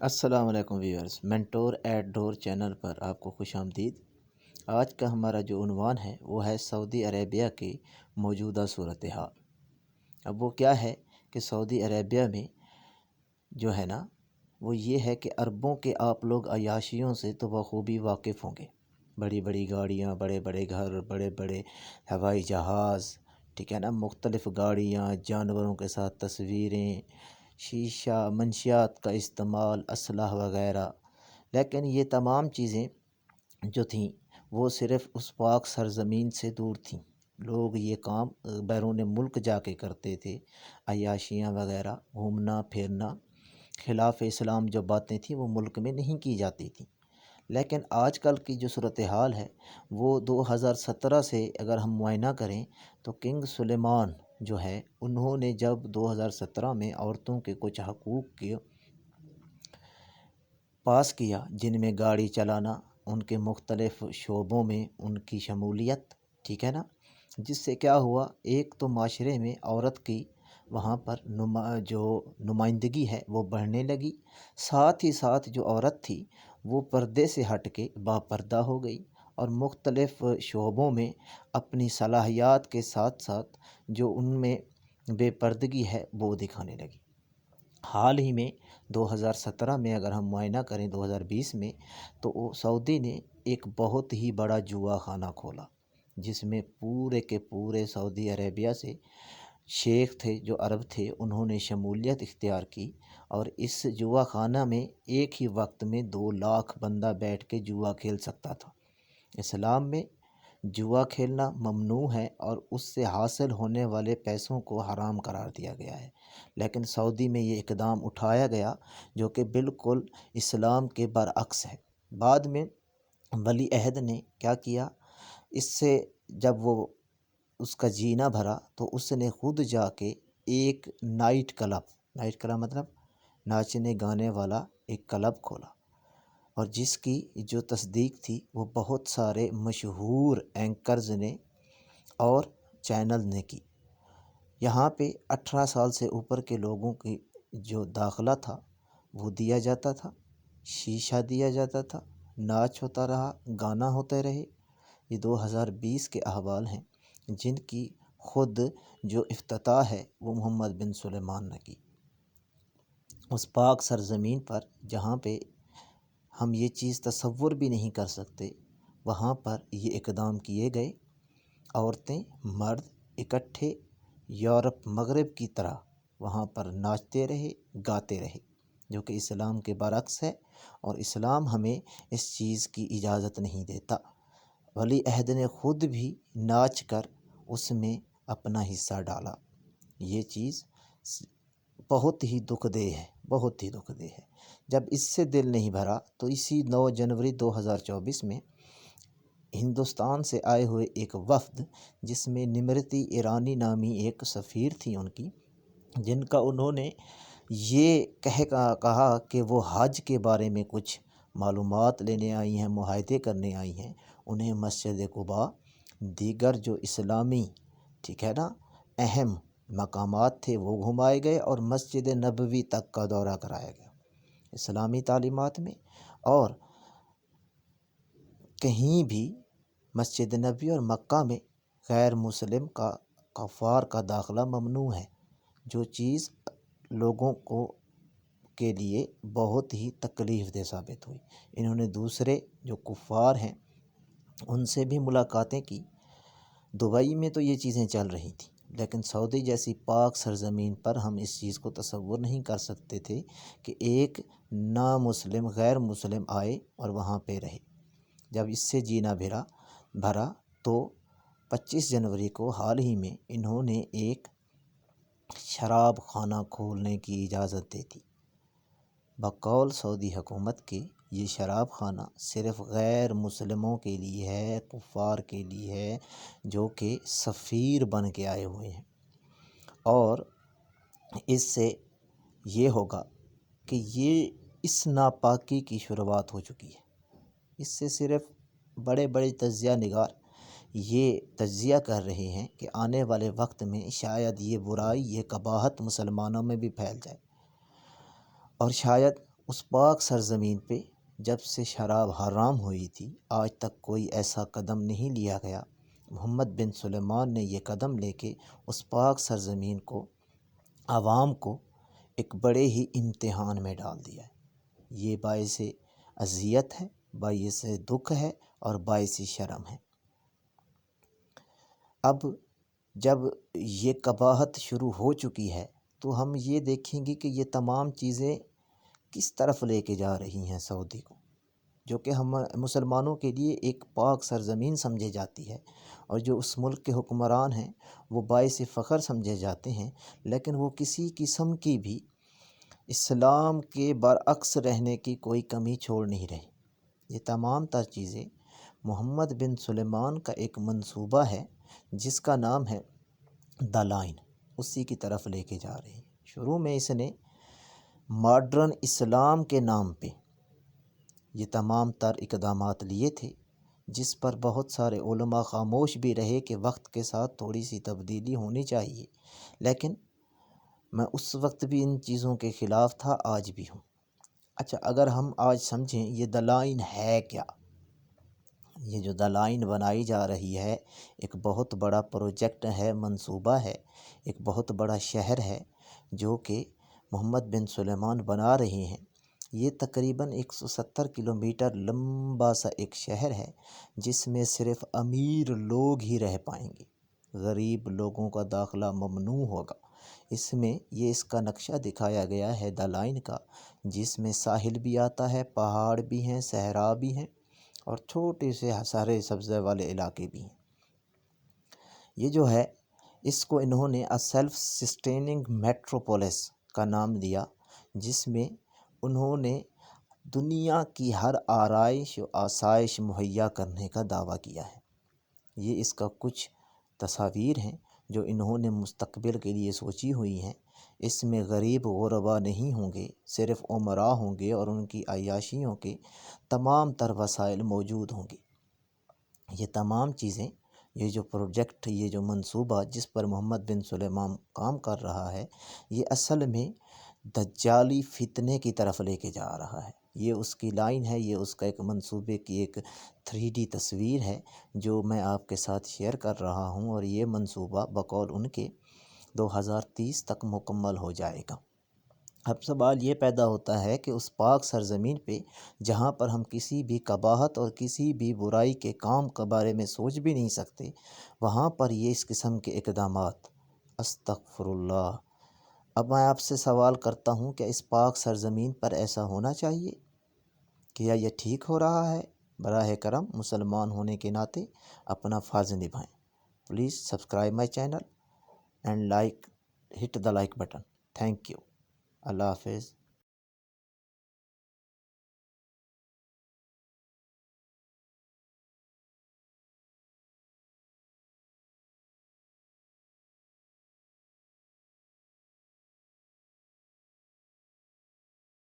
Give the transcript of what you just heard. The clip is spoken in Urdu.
السلام علیکم viewers, mentor at door channel پر آپ کو خوش آمدید۔ آج کا ہمارا جو عنوان ہے وہ ہے سعودی عربیہ کی موجودہ صورتحال۔ اب وہ کیا ہے کہ سعودی عربیہ میں جو ہے نا وہ یہ ہے کہ عربوں کے آپ لوگ عیاشیوں سے تو بخوبی واقف ہوں گے۔ بڑی بڑی گاڑیاں، بڑے بڑے گھر، بڑے بڑے ہوائی جہاز، ٹھیک ہے نا، مختلف گاڑیاں، جانوروں کے ساتھ تصویریں، شیشہ منشیات کا استعمال، اسلحہ وغیرہ۔ لیکن یہ تمام چیزیں جو تھیں وہ صرف اس پاک سرزمین سے دور تھیں۔ لوگ یہ کام بیرون ملک جا کے کرتے تھے، عیاشیاں وغیرہ، گھومنا پھرنا، خلاف اسلام جو باتیں تھیں وہ ملک میں نہیں کی جاتی تھیں۔ لیکن آج کل کی جو صورتحال ہے وہ 2017 سے اگر ہم معائنہ کریں تو کنگ سلیمان جو ہے انہوں نے جب 2017 میں عورتوں کے کچھ حقوق کے پاس کیا، جن میں گاڑی چلانا، ان کے مختلف شعبوں میں ان کی شمولیت، ٹھیک ہے نا، جس سے کیا ہوا، ایک تو معاشرے میں عورت کی وہاں پر جو نمائندگی ہے وہ بڑھنے لگی، ساتھ ہی ساتھ جو عورت تھی وہ پردے سے ہٹ کے باپردہ ہو گئی اور مختلف شعبوں میں اپنی صلاحیات کے ساتھ ساتھ جو ان میں بے پردگی ہے وہ دکھانے لگی۔ حال ہی میں 2017 میں اگر ہم معائنہ کریں 2020 میں، تو سعودی نے ایک بہت ہی بڑا جوا خانہ کھولا، جس میں پورے کے پورے سعودی عربیہ سے شیخ تھے جو عرب تھے، انہوں نے شمولیت اختیار کی اور اس جوا خانہ میں ایک ہی وقت میں 2 لاکھ بندہ بیٹھ کے جوا کھیل سکتا تھا۔ اسلام میں جوا کھیلنا ممنوع ہے اور اس سے حاصل ہونے والے پیسوں کو حرام قرار دیا گیا ہے، لیکن سعودی میں یہ اقدام اٹھایا گیا جو کہ بالکل اسلام کے برعکس ہے۔ بعد میں ولی عہد نے کیا کیا، اس سے جب وہ اس کا جینا بھرا تو اس نے خود جا کے ایک نائٹ کلب مطلب ناچنے گانے والا ایک کلب کھولا، اور جس کی جو تصدیق تھی وہ بہت سارے مشہور اینکرز نے اور چینل نے کی۔ یہاں پہ 18 سال سے اوپر کے لوگوں کی جو داخلہ تھا وہ دیا جاتا تھا، شیشہ دیا جاتا تھا، ناچ ہوتا رہا، گانا ہوتے رہے۔ یہ 2020 کے احوال ہیں جن کی خود جو افتتاح ہے وہ محمد بن سلیمان نے کی، اس پاک سرزمین پر جہاں پہ ہم یہ چیز تصور بھی نہیں کر سکتے، وہاں پر یہ اقدام کیے گئے۔ عورتیں مرد اکٹھے یورپ مغرب کی طرح وہاں پر ناچتے رہے، گاتے رہے، جو کہ اسلام کے برعکس ہے اور اسلام ہمیں اس چیز کی اجازت نہیں دیتا۔ ولی عہد نے خود بھی ناچ کر اس میں اپنا حصہ ڈالا۔ یہ چیز بہت ہی دکھ دہ ہے، بہت ہی دکھ دہ ہے۔ جب اس سے دل نہیں بھرا تو اسی 9 جنوری 2024 میں ہندوستان سے آئے ہوئے ایک وفد، جس میں نمرتی ایرانی نامی ایک سفیر تھی ان کی، جن کا انہوں نے یہ کہا کہ وہ حج کے بارے میں کچھ معلومات لینے آئی ہیں، معاہدے کرنے آئی ہیں، انہیں مسجد قباء، دیگر جو اسلامی ٹھیک ہے نا اہم مقامات تھے وہ گھمائے گئے اور مسجد نبوی تک کا دورہ کرایا گیا اسلامی تعلیمات میں۔ اور کہیں بھی مسجد نبوی اور مکہ میں غیر مسلم کا کفار کا داخلہ ممنوع ہے، جو چیز لوگوں کے لیے بہت ہی تکلیف دہ ثابت ہوئی۔ انہوں نے دوسرے جو کفار ہیں ان سے بھی ملاقاتیں کی۔ دبئی میں تو یہ چیزیں چل رہی تھیں، لیکن سعودی جیسی پاک سرزمین پر ہم اس چیز کو تصور نہیں کر سکتے تھے کہ ایک نامسلم غیر مسلم آئے اور وہاں پہ رہے۔ جب اس سے جینا بھرا تو 25 جنوری کو حال ہی میں انہوں نے ایک شراب خانہ کھولنے کی اجازت دے دی۔ بقول سعودی حکومت کے یہ شراب خانہ صرف غیر مسلموں کے لیے ہے، کفار کے لیے ہے، جو کہ سفیر بن کے آئے ہوئے ہیں، اور اس سے یہ ہوگا کہ یہ اس ناپاکی کی شروعات ہو چکی ہے۔ اس سے صرف بڑے بڑے تجزیہ نگار یہ تجزیہ کر رہے ہیں کہ آنے والے وقت میں شاید یہ برائی، یہ قباحت مسلمانوں میں بھی پھیل جائے، اور شاید اس پاک سرزمین پہ جب سے شراب حرام ہوئی تھی آج تک کوئی ایسا قدم نہیں لیا گیا۔ محمد بن سلیمان نے یہ قدم لے کے اس پاک سرزمین کو، عوام کو ایک بڑے ہی امتحان میں ڈال دیا ہے۔ یہ باعث اذیت ہے، باعث دکھ ہے اور باعث شرم ہے۔ اب جب یہ قباحت شروع ہو چکی ہے تو ہم یہ دیکھیں گے کہ یہ تمام چیزیں کس طرف لے کے جا رہی ہیں سعودی کو، جو کہ ہم مسلمانوں کے لیے ایک پاک سرزمین سمجھے جاتی ہے، اور جو اس ملک کے حکمران ہیں وہ باعث فخر سمجھے جاتے ہیں، لیکن وہ کسی قسم کی بھی اسلام کے برعکس رہنے کی کوئی کمی چھوڑ نہیں رہے۔ یہ تمام تر چیزیں محمد بن سلیمان کا ایک منصوبہ ہے جس کا نام ہے دا لائن، اسی کی طرف لے کے جا رہی ہے۔ شروع میں اس نے ماڈرن اسلام کے نام پہ یہ تمام تر اقدامات لیے تھے، جس پر بہت سارے علماء خاموش بھی رہے کہ وقت کے ساتھ تھوڑی سی تبدیلی ہونی چاہیے، لیکن میں اس وقت بھی ان چیزوں کے خلاف تھا، آج بھی ہوں۔ اچھا، اگر ہم آج سمجھیں یہ دا لائن ہے کیا؟ یہ جو دا لائن بنائی جا رہی ہے ایک بہت بڑا پروجیکٹ ہے، منصوبہ ہے، ایک بہت بڑا شہر ہے جو کہ محمد بن سلیمان بنا رہے ہیں۔ یہ تقریباً 170 کلومیٹر لمبا سا ایک شہر ہے جس میں صرف امیر لوگ ہی رہ پائیں گے، غریب لوگوں کا داخلہ ممنوع ہوگا۔ اس کا نقشہ دکھایا گیا ہے دا لائن کا، جس میں ساحل بھی آتا ہے، پہاڑ بھی ہیں، صحرا بھی ہیں اور چھوٹے سے سارے سبزے والے علاقے بھی ہیں۔ یہ جو ہے اس کو انہوں نے سیلف سسٹیننگ میٹروپولس کا نام دیا، جس میں انہوں نے دنیا کی ہر آرائش و آسائش مہیا کرنے کا دعویٰ کیا ہے۔ یہ اس کا کچھ تصاویر ہیں جو انہوں نے مستقبل کے لیے سوچی ہوئی ہیں۔ اس میں غریب غربا نہیں ہوں گے، صرف امراء ہوں گے اور ان کی عیاشیوں کے تمام تر وسائل موجود ہوں گے۔ یہ تمام چیزیں، یہ جو پروجیکٹ، یہ جو منصوبہ جس پر محمد بن سلیمان کام کر رہا ہے، یہ اصل میں دجالی فتنے کی طرف لے کے جا رہا ہے۔ یہ اس کی لائن ہے، یہ اس کا ایک منصوبے کی ایک 3D تصویر ہے جو میں آپ کے ساتھ شیئر کر رہا ہوں، اور یہ منصوبہ بقول ان کے 2030 تک مکمل ہو جائے گا۔ اب سوال یہ پیدا ہوتا ہے کہ اس پاک سرزمین پہ جہاں پر ہم کسی بھی قباحت اور کسی بھی برائی کے کام کے بارے میں سوچ بھی نہیں سکتے، وہاں پر یہ اس قسم کے اقدامات، استغفر اللہ۔ اب میں آپ سے سوال کرتا ہوں کہ اس پاک سرزمین پر ایسا ہونا چاہیے؟ کیا یہ ٹھیک ہو رہا ہے؟ براہ کرم مسلمان ہونے کے ناطے اپنا فرض نبھائیں۔ Please subscribe my channel and hit the like button. Thank you. اللہ حافظ۔